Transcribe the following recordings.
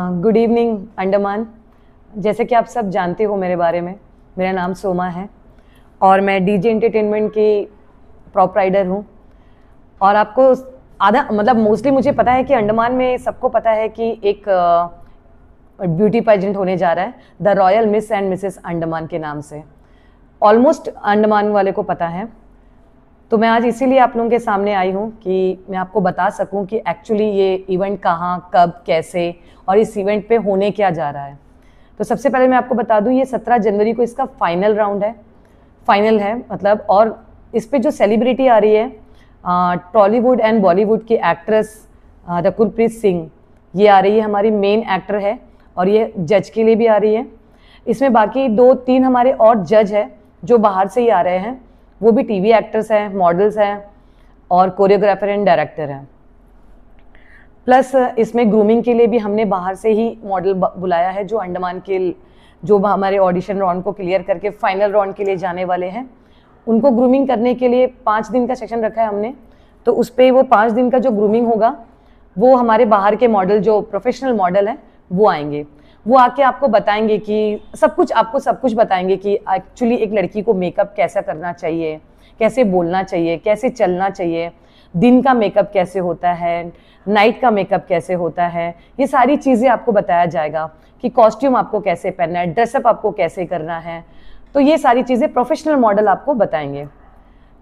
Good evening Andaman. जैसे कि आप सब जानते हो मेरे बारे में, मेरा नाम सोमा है और मैं डीजे एंटरटेनमेंट की प्रोपराइटर हूँ। और आपको आधा मतलब मोस्टली मुझे पता है कि अंडमान में सबको पता है कि एक ब्यूटी पेजेंट होने जा रहा है, the royal miss and Mrs Andaman के नाम से। ऑलमोस्ट अंडमान वाले को पता है। तो मैं आज इसीलिए आप लोगों के सामने आई हूँ कि मैं आपको बता सकूँ कि एक्चुअली ये इवेंट कहाँ, कब, कैसे और इस इवेंट पे होने क्या जा रहा है। तो सबसे पहले मैं आपको बता दूँ, ये 17 जनवरी को इसका फाइनल राउंड है, फाइनल है मतलब। और इस पे जो सेलिब्रिटी आ रही है, टॉलीवुड एंड बॉलीवुड की एक्ट्रेस रकुलप्रीत सिंह, ये आ रही है, हमारी मेन एक्टर है और ये जज के लिए भी आ रही है। इसमें बाकी 2-3 हमारे और जज है जो बाहर से ही आ रहे हैं, वो भी टीवी एक्टर्स हैं, मॉडल्स हैं और कोरियोग्राफर एंड डायरेक्टर हैं। प्लस इसमें ग्रूमिंग के लिए भी हमने बाहर से ही मॉडल बुलाया है, जो अंडमान के जो हमारे ऑडिशन राउंड को क्लियर करके फाइनल राउंड के लिए जाने वाले हैं, उनको ग्रूमिंग करने के लिए 5 दिन का सेशन रखा है हमने। तो उस पर वो 5 दिन का जो ग्रूमिंग होगा, वो हमारे बाहर के मॉडल जो प्रोफेशनल मॉडल हैं वो आएंगे। वो आके आपको बताएंगे कि सब कुछ बताएंगे कि एक्चुअली एक लड़की को मेकअप कैसा करना चाहिए, कैसे बोलना चाहिए, कैसे चलना चाहिए, दिन का मेकअप कैसे होता है, नाइट का मेकअप कैसे होता है। ये सारी चीज़ें आपको बताया जाएगा कि कॉस्ट्यूम आपको कैसे पहनना है, ड्रेसअप आपको कैसे करना है। तो ये सारी चीज़ें प्रोफेशनल मॉडल आपको बताएंगे।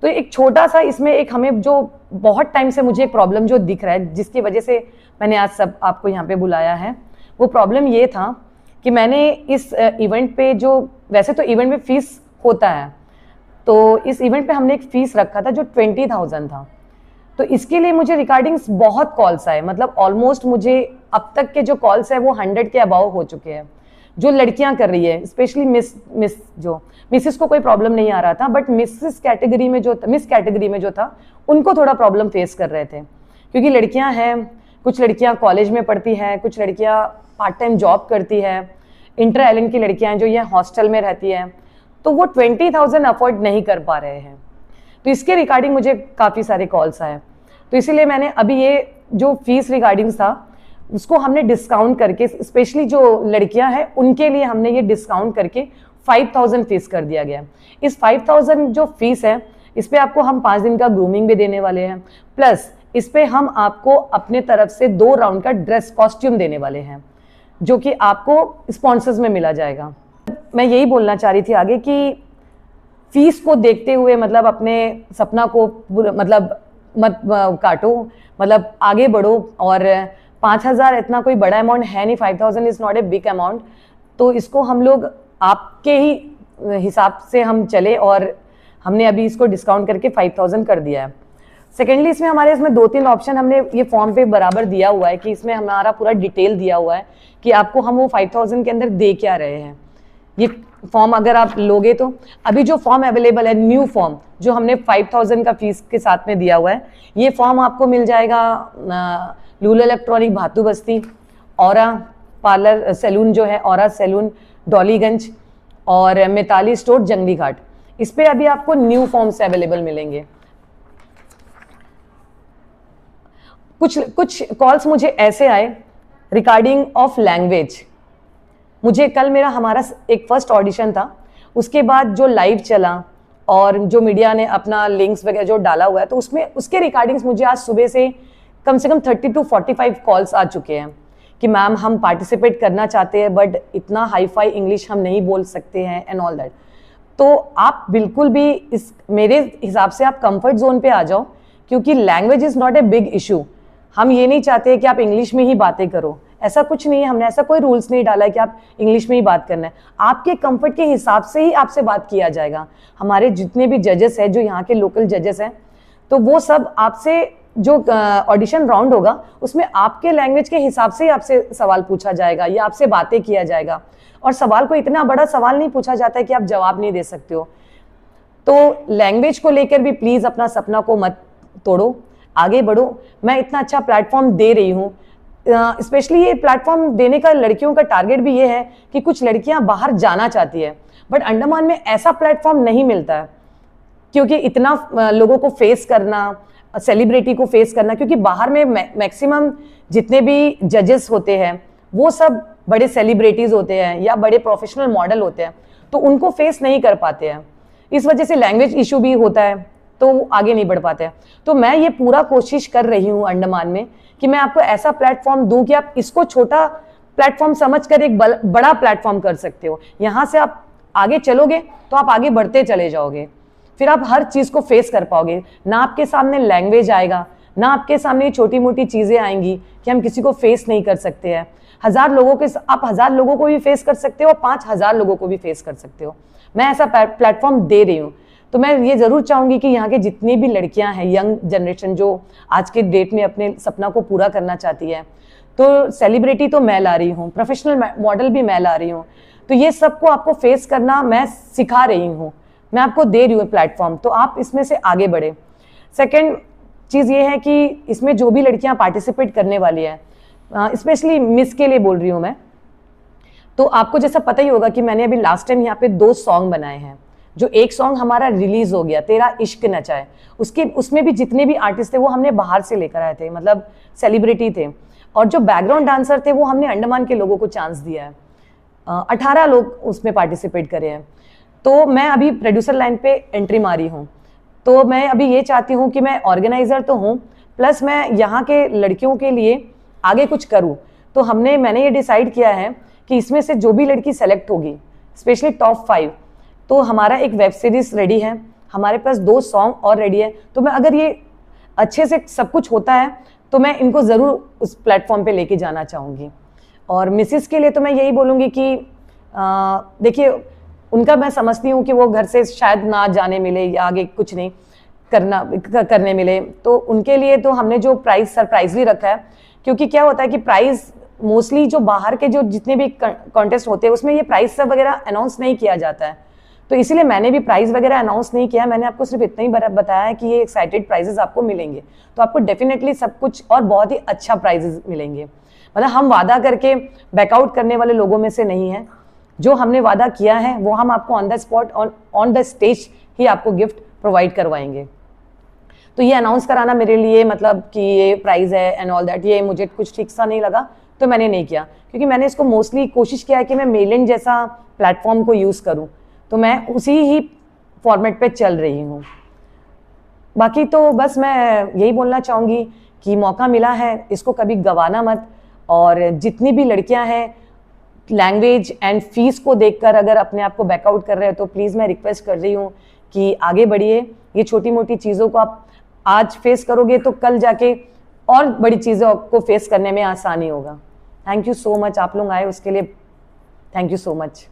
तो एक छोटा सा इसमें एक हमें जो बहुत टाइम से मुझे एक प्रॉब्लम जो दिख रहा है, जिसकी वजह से मैंने आज सब आपको यहाँ पे बुलाया है, वो प्रॉब्लम ये था कि मैंने इस इवेंट पे जो, वैसे तो इवेंट में फ़ीस होता है, तो इस इवेंट पे हमने एक फ़ीस रखा था जो 20,000 था। तो इसके लिए मुझे रिगार्डिंग्स बहुत कॉल्स आए, मतलब ऑलमोस्ट मुझे अब तक के जो कॉल्स है वो 100 के अबाव हो चुके हैं, जो लड़कियां कर रही है। स्पेशली मिसिस को कोई प्रॉब्लम नहीं आ रहा था, बट मिस कैटेगरी में जो था उनको थोड़ा प्रॉब्लम फेस कर रहे थे, क्योंकि लड़कियां हैं, कुछ लड़कियां कॉलेज में पढ़ती हैं, कुछ लड़कियां पार्ट टाइम जॉब करती है, इंटर आइलैंड की लड़कियां हैं जो ये हॉस्टल में रहती हैं, तो वो 20,000 अफोर्ड नहीं कर पा रहे हैं। तो इसके रिगार्डिंग मुझे काफ़ी सारे कॉल्स आए, तो इसीलिए मैंने अभी ये जो फीस रिगार्डिंग था उसको हमने डिस्काउंट करके, स्पेशली जो लड़कियां हैं उनके लिए हमने ये डिस्काउंट करके 5,000 फीस कर दिया गया। इस 5,000 जो फीस है, इस पर आपको हम 5 दिन का ग्रूमिंग भी देने वाले हैं, प्लस इस पे हम आपको अपने तरफ से 2 राउंड का ड्रेस कॉस्ट्यूम देने वाले हैं, जो कि आपको स्पॉन्सर्स में मिला जाएगा। मैं यही बोलना चाह रही थी आगे कि फीस को देखते हुए मतलब अपने सपना को मतलब मत काटो, मतलब आगे बढ़ो। और 5,000 इतना कोई बड़ा अमाउंट है नहीं, 5,000 is not a big amount. तो इसको हम लोग आपके ही हिसाब से हम चले और हमने अभी इसको डिस्काउंट करके 5,000 कर दिया है। सेकेंडली इसमें 2-3 ऑप्शन हमने ये फॉर्म पे बराबर दिया हुआ है कि इसमें हमारा पूरा डिटेल दिया हुआ है कि आपको हम वो 5,000 के अंदर दे क्या रहे हैं। ये फॉर्म अगर आप लोगे तो अभी जो फॉर्म अवेलेबल है, न्यू फॉर्म जो हमने 5,000 का फीस के साथ में दिया हुआ है, ये फॉर्म आपको मिल जाएगा लूल इलेक्ट्रॉनिक भातू बस्ती, औरा पार्लर सैलून जो है औरा सैलून डॉलीगंज, और मिताली स्टोर जंगली घाट। इस पर अभी आपको न्यू फॉर्म से अवेलेबल मिलेंगे। कुछ कॉल्स मुझे ऐसे आए रिगार्डिंग ऑफ लैंग्वेज। मुझे कल हमारा एक फर्स्ट ऑडिशन था, उसके बाद जो लाइव चला और जो मीडिया ने अपना लिंक्स वगैरह जो डाला हुआ है, तो उसमें उसके रिगार्डिंग्स मुझे आज सुबह से कम 30 to 45 कॉल्स आ चुके हैं कि मैम हम पार्टिसिपेट करना चाहते हैं बट इतना हाई फाई इंग्लिश हम नहीं बोल सकते हैं एंड ऑल दैट। तो आप बिल्कुल भी इस मेरे हिसाब से आप कंफर्ट जोन पे आ जाओ, क्योंकि language is not a big issue. हम ये नहीं चाहते कि आप इंग्लिश में ही बातें करो, ऐसा कुछ नहीं है। हमने ऐसा कोई रूल्स नहीं डाला है कि आप इंग्लिश में ही बात करना है। आपके कंफर्ट के हिसाब से ही आपसे बात किया जाएगा। हमारे जितने भी जजेस हैं, जो यहाँ के लोकल जजेस हैं, तो वो सब आपसे जो ऑडिशन राउंड होगा उसमें आपके लैंग्वेज के हिसाब से ही आपसे सवाल पूछा जाएगा या आपसे बातें किया जाएगा। और सवाल को इतना बड़ा सवाल नहीं पूछा जाता है कि आप जवाब नहीं दे सकते हो। तो लैंग्वेज को लेकर भी प्लीज़ अपना सपना को मत तोड़ो, आगे बढ़ो। मैं इतना अच्छा प्लेटफॉर्म दे रही हूँ, स्पेशली ये प्लेटफॉर्म देने का लड़कियों का टारगेट भी ये है कि कुछ लड़कियां बाहर जाना चाहती है, बट अंडमान में ऐसा प्लेटफॉर्म नहीं मिलता है, क्योंकि इतना लोगों को फेस करना, सेलिब्रिटी को फेस करना, क्योंकि बाहर में मैक्सिमम जितने भी जजेस होते हैं वो सब बड़े सेलिब्रिटीज होते हैं या बड़े प्रोफेशनल मॉडल होते हैं, तो उनको फेस नहीं कर पाते हैं। इस वजह से लैंग्वेज इशू भी होता है, तो वो आगे नहीं बढ़ पाते हैं। तो मैं ये पूरा कोशिश कर रही हूँ अंडमान में कि मैं आपको ऐसा प्लेटफॉर्म दूं कि आप इसको छोटा प्लेटफॉर्म समझकर एक बड़ा प्लेटफॉर्म कर सकते हो। यहाँ से आप आगे चलोगे तो आप आगे बढ़ते चले जाओगे, फिर आप हर चीज को फेस कर पाओगे। ना आपके सामने लैंग्वेज आएगा, ना आपके सामने छोटी मोटी चीजें आएंगी कि हम किसी को फेस नहीं कर सकते हैं। आप 1000 लोगों को भी फेस कर सकते हो, 5000 लोगों को भी फेस कर सकते हो। मैं ऐसा प्लेटफॉर्म दे रही हूँ। तो मैं ये जरूर चाहूंगी कि यहाँ के जितनी भी लड़कियां हैं, यंग जनरेशन जो आज के डेट में अपने सपना को पूरा करना चाहती है, तो सेलिब्रिटी तो मैं ला रही हूँ, प्रोफेशनल मॉडल भी मैं ला रही हूँ। तो ये सबको आपको फेस करना मैं सिखा रही हूँ, मैं आपको दे रही हूँ प्लेटफॉर्म, तो आप इसमें से आगे बढ़े। सेकेंड चीज़ ये है कि इसमें जो भी लड़कियां पार्टिसिपेट करने वाली है, स्पेशली मिस के लिए बोल रही हूँ मैं, तो आपको जैसा पता ही होगा कि मैंने अभी लास्ट टाइम यहाँ पे 2 सॉन्ग बनाए हैं। जो एक सॉन्ग हमारा रिलीज हो गया, तेरा इश्क नचाए, उसमें भी जितने भी आर्टिस्ट थे वो हमने बाहर से लेकर आए थे, मतलब सेलिब्रिटी थे। और जो बैकग्राउंड डांसर थे वो हमने अंडमान के लोगों को चांस दिया है। 18 लोग उसमें पार्टिसिपेट करे हैं। तो मैं अभी प्रोड्यूसर लाइन पे एंट्री मारी हूँ। तो मैं अभी ये चाहती हूँ कि मैं ऑर्गेनाइजर तो हूँ, प्लस मैं यहाँ के लड़कियों के लिए आगे कुछ करूँ। तो मैंने ये डिसाइड किया है कि इसमें से जो भी लड़की सेलेक्ट होगी, स्पेशली टॉप 5, तो हमारा एक वेब सीरीज रेडी है, हमारे पास 2 सॉन्ग और रेडी है। तो मैं अगर ये अच्छे से सब कुछ होता है तो मैं इनको ज़रूर उस प्लेटफॉर्म पे लेके जाना चाहूँगी। और मिसिस के लिए तो मैं यही बोलूँगी कि देखिए, उनका मैं समझती हूँ कि वो घर से शायद ना जाने मिले या आगे कुछ नहीं करने मिले, तो उनके लिए तो हमने जो प्राइस सरप्राइजली रखा है। क्योंकि क्या होता है कि प्राइस मोस्टली जो बाहर के जो जितने भी कॉन्टेस्ट होते हैं उसमें ये प्राइस सब वगैरह अनाउंस नहीं किया जाता है, तो इसीलिए मैंने भी प्राइस वगैरह अनाउंस नहीं किया। मैंने आपको सिर्फ इतना ही बताया है कि ये एक्साइटेड प्राइजेस आपको मिलेंगे, तो आपको डेफिनेटली सब कुछ और बहुत ही अच्छा प्राइजेस मिलेंगे। मतलब हम वादा करके बैकआउट करने वाले लोगों में से नहीं है। जो हमने वादा किया है वो हम आपको on the spot on the stage ही आपको गिफ्ट प्रोवाइड करवाएंगे। तो ये अनाउंस कराना मेरे लिए, मतलब कि ये प्राइस है एंड ऑल दैट, ये मुझे कुछ ठीक सा नहीं लगा, तो मैंने नहीं किया। क्योंकि मैंने इसको मोस्टली कोशिश किया है कि मैं मेलिंग जैसा प्लेटफॉर्म को यूज़ करूँ, तो मैं उसी ही फॉर्मेट पे चल रही हूँ। बाकी तो बस मैं यही बोलना चाहूँगी कि मौका मिला है, इसको कभी गंवाना मत। और जितनी भी लड़कियाँ हैं, लैंग्वेज एंड फीस को देखकर अगर अपने आप को बैकआउट कर रहे हैं, तो प्लीज़ मैं रिक्वेस्ट कर रही हूँ कि आगे बढ़िए। ये छोटी मोटी चीज़ों को आप आज फेस करोगे तो कल जाके और बड़ी चीज़ों को फेस करने में आसानी होगा। थैंक यू सो मच, आप लोग आए उसके लिए थैंक यू सो मच।